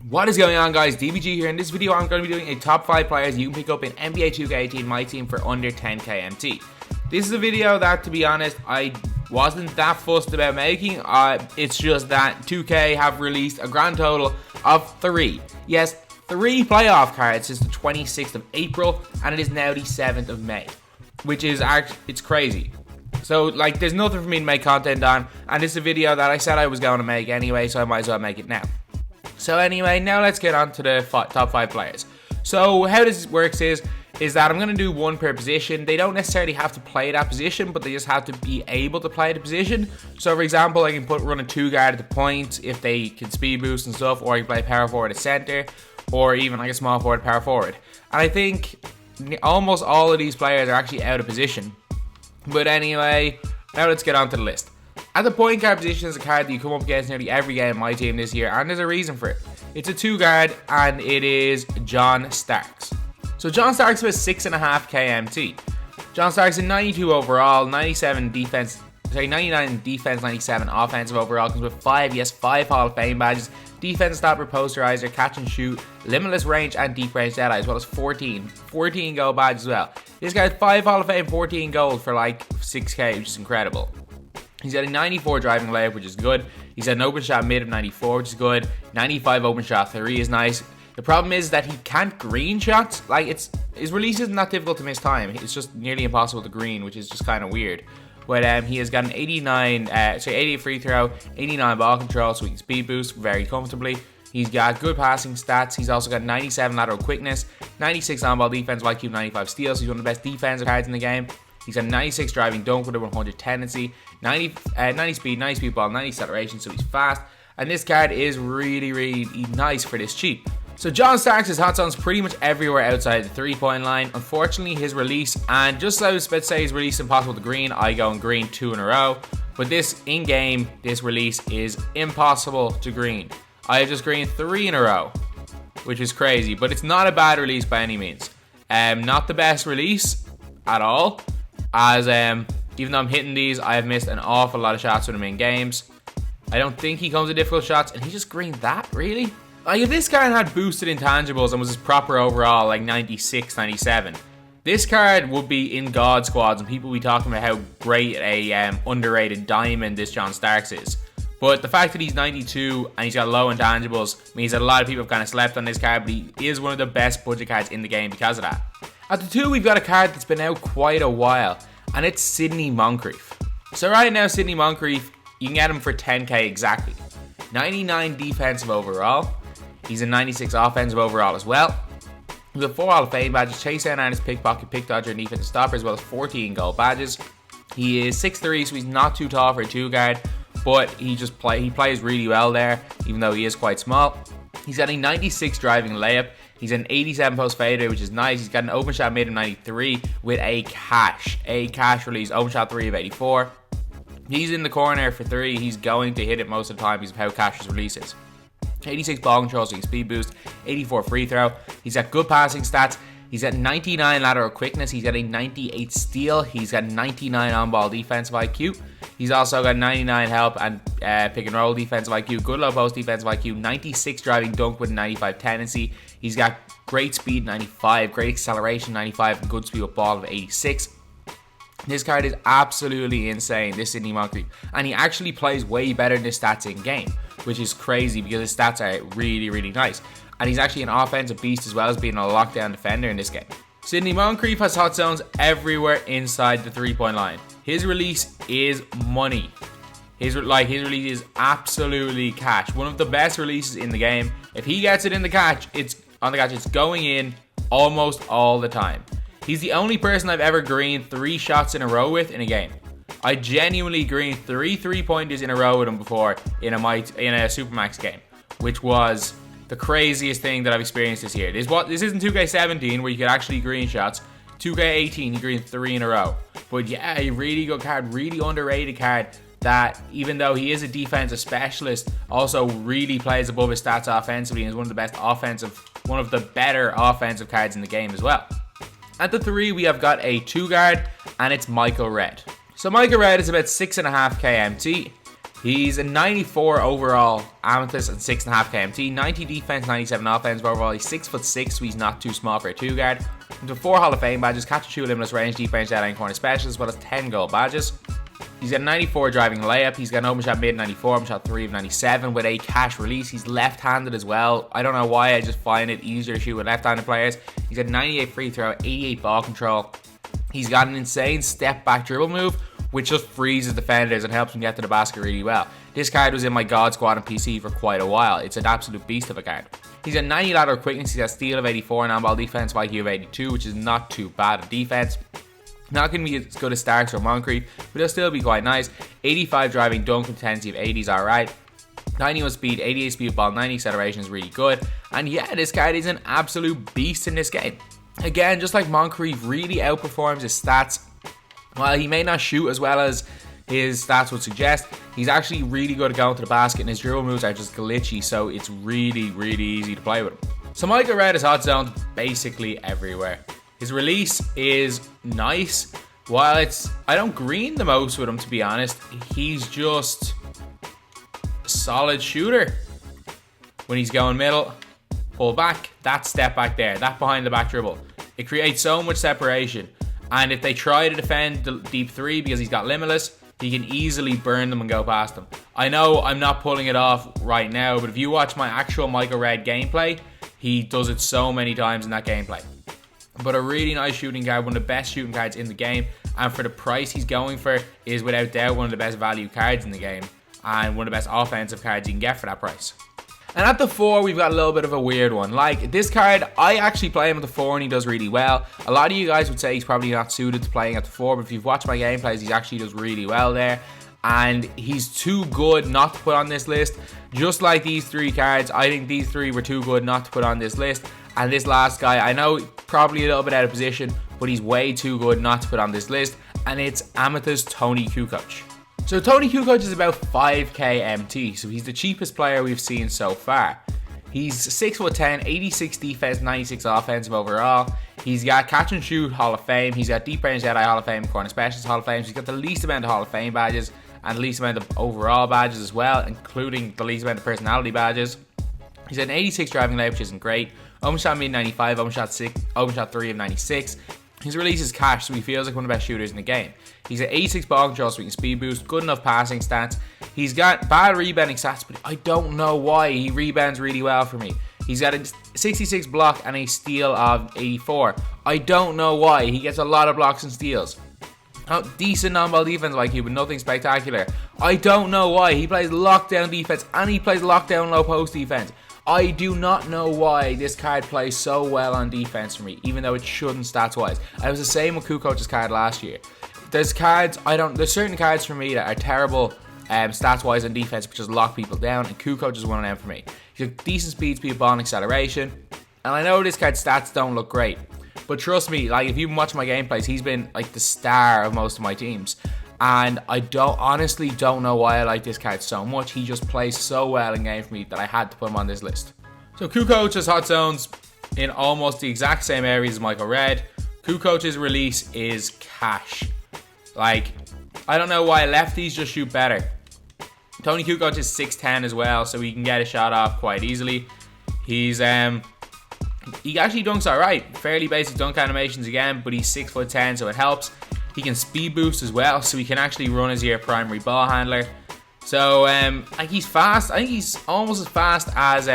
What is going on, guys? DBG here. In this video I'm going to be doing a top 5 players you can pick up in NBA 2K18 MYTEAM for under 10k MT. This is a video that, to be honest, I wasn't that fussed about making. It's just that 2K have released a grand total of 3. Yes, 3 playoff cards since the 26th of April, and it is now the 7th of May. Which is actually, it's crazy. So, like, there's nothing for me to make content on, and this is a video that I said I was going to make anyway, so I might as well make it now. So anyway, now let's get on to the top 5 players. So how this works is that I'm going to do one per position. They don't necessarily have to play that position, but they just have to be able to play the position. So for example, I can run a 2 guard at the point if they can speed boost and stuff, or I can play power forward at center, or even like a small forward power forward. And I think almost all of these players are actually out of position. But anyway, now let's get on to the list. At the point guard position is a card that you come up against nearly every game in my team this year, and there's a reason for it. It's a 2 guard, and it is John Starks. So John Starks was 6.5k MT. John Starks is 92 overall, 99 defense, 97 offensive overall, comes with 5 Hall of Fame badges, defense stopper, posterizer, catch and shoot, limitless range, and deep range Jedi, as well as 14 gold badges as well. This guy has 5 Hall of Fame, 14 gold for like 6k, which is incredible. He's got a 94 driving layup, which is good. He's got an open shot mid of 94, which is good. 95 open shot 3 is nice. The problem is that he can't green shots. Like, his release isn't that difficult to miss time. It's just nearly impossible to green, which is just kind of weird. But he has got an 88 free throw, 89 ball control, so he can speed boost very comfortably. He's got good passing stats. He's also got 97 lateral quickness, 96 on-ball defense, IQ, 95 steals. So he's one of the best defensive cards in the game. He's got 96 driving dunk with a 100 tendency, 90 speed, 90 speed ball, 90 acceleration, so he's fast. And this card is really nice for this cheap. So John Starks' hot zone's pretty much everywhere outside the 3-point line. Unfortunately, his release, and just as I was about to say his release impossible to green, I go and green 2 in a row. But this in-game, this release is impossible to green. I have just greened 3 in a row, which is crazy. But it's not a bad release by any means. Not the best release at all. As even though I'm hitting these, I have missed an awful lot of shots with him in games. I don't think he comes with difficult shots, and he just greened that, really? Like, if this card had boosted intangibles and was his proper overall, like 96, 97, this card would be in God squads, and people would be talking about how great a underrated diamond this John Starks is. But the fact that he's 92 and he's got low intangibles means that a lot of people have kind of slept on this card, but he is one of the best budget cards in the game because of that. At the 2, we've got a card that's been out quite a while, and it's Sidney Moncrief. So right now, Sidney Moncrief, you can get him for 10k exactly. 99 defensive overall. He's a 96 offensive overall as well. He's got 4 Hall of Fame badges, chase down artist, pickpocket, pick dodger, and defensive stopper, as well as 14 gold badges. He is 6'3", so he's not too tall for a 2 guard, but he plays really well there, even though he is quite small. He's got a 96 driving layup. He's an 87 post fadeaway, which is nice. He's got an open shot mid of 93 with a cash release, open shot 3 of 84. He's in the corner for 3. He's going to hit it most of the time because of how cash his release is. 86 ball control, so he can speed boost, 84 free throw. He's got good passing stats. He's got 99 lateral quickness. He's got a 98 steal. He's got 99 on-ball defensive IQ. He's also got 99 help and pick and roll defensive IQ, good low post defensive IQ, 96 driving dunk with a 95 tendency. He's got great speed, 95, great acceleration, 95, and good speed with ball of 86. This card is absolutely insane, this Sidney Moncrief. And he actually plays way better than his stats in game, which is crazy because his stats are really nice. And he's actually an offensive beast as well as being a lockdown defender in this game. Sidney Moncrief has hot zones everywhere inside the 3-point line. His release is money. His release is absolutely cash. One of the best releases in the game. If he gets it in the catch, it's going in almost all the time. He's the only person I've ever greened 3 shots in a row with in a game. I genuinely greened 3 3-pointers in a row with him before in a Supermax game, which was the craziest thing that I've experienced this year. This isn't 2K17 where you could actually green shots. 2K18, he greened 3 in a row. But yeah, a really good card, really underrated card that, even though he is a defensive specialist, also really plays above his stats offensively and is one of the better offensive cards in the game as well. At the 3, we have got a 2 guard, and it's Michael Redd. So Michael Redd is about 6.5k MT. He's a 94 overall amethyst and 6.5 KMT, 90 defense, 97 offense. But overall, he's 6'6", so he's not too small for a 2-guard. Into 4 Hall of Fame badges, catch and shoot, limitless range, defense, dead and corner specialist, as well as 10 gold badges. He's got a 94 driving layup. He's got an open shot mid 94, open shot 3 of 97 with a cash release. He's left-handed as well. I don't know why, I just find it easier to shoot with left-handed players. He's got 98 free throw, 88 ball control. He's got an insane step back dribble move, which just freezes defenders and helps him get to the basket really well. This card was in my God Squad on PC for quite a while. It's an absolute beast of a card. He's got 90 lateral quickness, he's got steal of 84 and on-ball defense, IQ of 82, which is not too bad at defense. Not going to be as good as Starks or Moncrief, but it'll still be quite nice. 85 driving, dunk intensity of 80 is alright. 91 speed, 88 speed ball, 90 acceleration is really good. And yeah, this card is an absolute beast in this game. Again, just like Moncrief really outperforms his stats. While he may not shoot as well as his stats would suggest, he's actually really good at going to the basket, and his dribble moves are just glitchy, so it's really, really easy to play with him. So Michael Red is hot zoned basically everywhere. His release is nice. While I don't green the most with him, to be honest, he's just a solid shooter. When he's going middle, pull back, that step back there, that behind the back dribble. It creates so much separation. And if they try to defend the deep 3 because he's got limitless, he can easily burn them and go past them. I know I'm not pulling it off right now, but if you watch my actual Michael Red gameplay, he does it so many times in that gameplay. But a really nice shooting card, one of the best shooting cards in the game, and for the price he's going for is without doubt one of the best value cards in the game, and one of the best offensive cards you can get for that price. And at the 4, we've got a little bit of a weird one. Like, this card, I actually play him at the 4 and he does really well. A lot of you guys would say he's probably not suited to playing at the 4, but if you've watched my gameplays, he actually does really well there. And he's too good not to put on this list. Just like these 3 cards, I think these 3 were too good not to put on this list. And this last guy, I know probably a little bit out of position, but he's way too good not to put on this list. And it's Amethyst Toni Kukoc. So Toni Kukoc is about 5k MT, so he's the cheapest player we've seen so far. He's 6'10", 86 defense, 96 offensive overall. He's got catch and shoot Hall of Fame. He's got deep range Jedi Hall of Fame, corner specialist Hall of Fame. He's got the least amount of Hall of Fame badges and the least amount of overall badges as well, including the least amount of personality badges. He's got an 86 driving layup, which isn't great. Open shot mid 95, open shot 3 of 96. His release is cash, so he feels like one of the best shooters in the game. He's at 86 ball control, so he can speed boost, good enough passing stats. He's got bad rebounding stats, but I don't know why. He rebounds really well for me. He's got a 66 block and a steal of 84. I don't know why. He gets a lot of blocks and steals. Decent non-ball defense like you, but nothing spectacular. I don't know why. He plays lockdown defense and he plays lockdown low post defense. I do not know why this card plays so well on defense for me, even though it shouldn't stats-wise. I was the same with Kukoc's card last year. There's certain cards for me that are terrible stats-wise on defense, but just lock people down, and Kukoc is one of them for me. He's got decent speed, speed, ball, and acceleration. And I know this card's stats don't look great, but trust me, like if you've watched my gameplays, he's been like the star of most of my teams. And I honestly don't know why I like this card so much. He just plays so well in game for me that I had to put him on this list. So Kukoc has hot zones in almost the exact same areas as Michael Red. Kukoc's release is cash. Like, I don't know why lefties just shoot better. Toni Kukoc is 6'10" as well, so he can get a shot off quite easily. He actually dunks alright. Fairly basic dunk animations again, but he's 6'10", so it helps. He can speed boost as well, so he can actually run as your primary ball handler. So, like he's fast. I think he's almost as fast as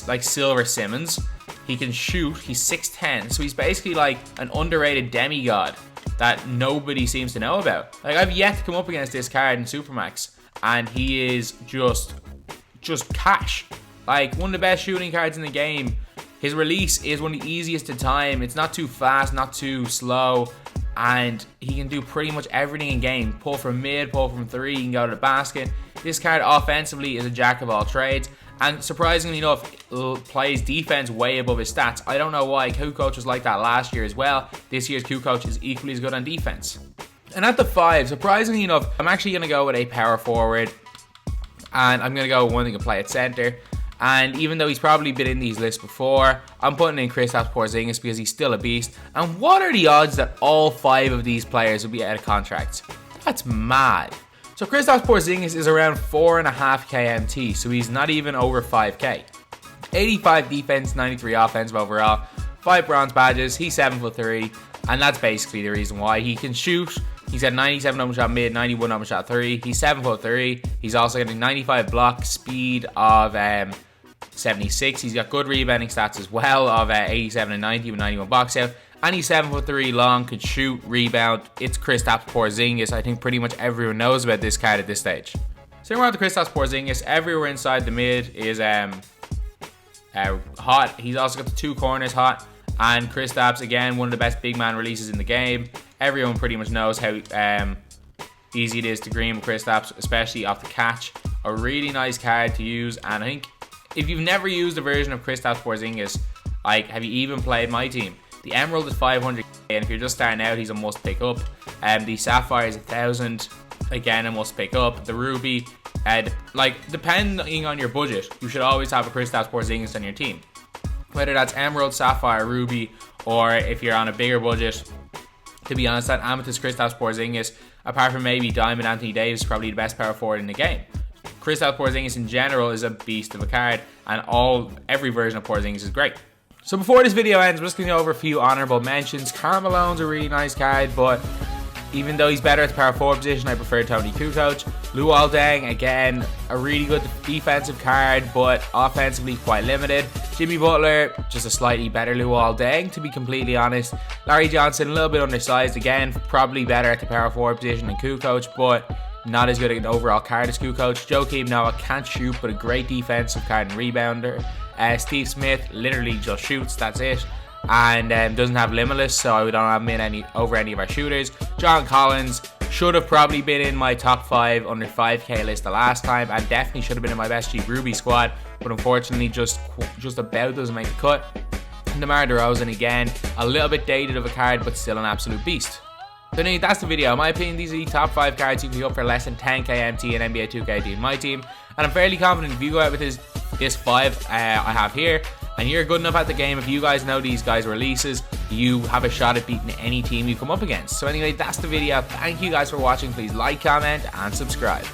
like Silver Simmons. He can shoot. He's 6'10", so he's basically like an underrated demigod that nobody seems to know about. Like I've yet to come up against this card in Supermax, and he is just cash. Like one of the best shooting cards in the game. His release is one of the easiest to time. It's not too fast, not too slow. And he can do pretty much everything in game. Pull from mid, pull from 3, he can go to the basket. This card offensively is a jack of all trades. And surprisingly enough, plays defense way above his stats. I don't know why. Kukoc was like that last year as well. This year's Kukoc is equally as good on defense. And at the 5, surprisingly enough, I'm actually going to go with a power forward. And I'm going to go with one that can play at center. And even though he's probably been in these lists before, I'm putting in Kris Porzingis because he's still a beast. And what are the odds that all 5 of these players will be out of contracts? That's mad. So Kristaps Porzingis is around 4.5k MT, so he's not even over 5k. 85 defense, 93 offensive overall, 5 bronze badges, he's 7'3", and that's basically the reason why. He can shoot. He's got 97 open shot mid, 91 open shot 3. He's 7'3". He's also getting 95 block, speed of 76. He's got good rebounding stats as well of 87 and 90 with 91 box out. And he's 7'3" long, can shoot, rebound. It's Kristaps Porzingis. I think pretty much everyone knows about this card at this stage. Same around the Kristaps Porzingis. Everywhere inside the mid is hot. He's also got the 2 corners hot. And Kristaps, again, one of the best big man releases in the game. Everyone pretty much knows how easy it is to green with Kristaps, especially off the catch. A really nice card to use. And I think if you've never used a version of Kristaps Porzingis, like, have you even played my team? The Emerald is 500k, and if you're just starting out, he's a must pick up. The Sapphire is 1,000, again, a must pick up. The Ruby, like, depending on your budget, you should always have a Kristaps Porzingis on your team. Whether that's Emerald, Sapphire, Ruby, or if you're on a bigger budget, to be honest, that Amethyst Kristaps Porzingis, apart from maybe Diamond Anthony Davis, is probably the best power forward in the game. Kristaps Porzingis in general is a beast of a card, and every version of Porzingis is great. So before this video ends, I'm just going to go over a few honorable mentions. Karl Malone's a really nice card, but even though he's better at the power forward position, I prefer Toni Kukoc. Luol Deng, again, a really good defensive card, but offensively quite limited. Jimmy Butler, just a slightly better Luol Deng, to be completely honest. Larry Johnson, a little bit undersized, again, probably better at the power forward position than Kukoc, but not as good at an overall card as Kukoc. Joakim Noah can't shoot, but a great defensive card and rebounder. Steve Smith literally just shoots, that's it. And doesn't have Limitless, so we don't have him over any of our shooters. John Collins should have probably been in my top 5 under 5k list the last time, and definitely should have been in my best Cheap Ruby squad, but unfortunately just about doesn't make the cut. And DeMar DeRozan, again, a little bit dated of a card, but still an absolute beast. So anyway, that's the video. In my opinion, these are the top 5 cards you can pick up for less than 10k MT in NBA 2K18 My Team, and I'm fairly confident if you go out with this 5 I have here, and you're good enough at the game, if you guys know these guys' releases, you have a shot at beating any team you come up against. So anyway, that's the video. Thank you guys for watching. Please like, comment, and subscribe.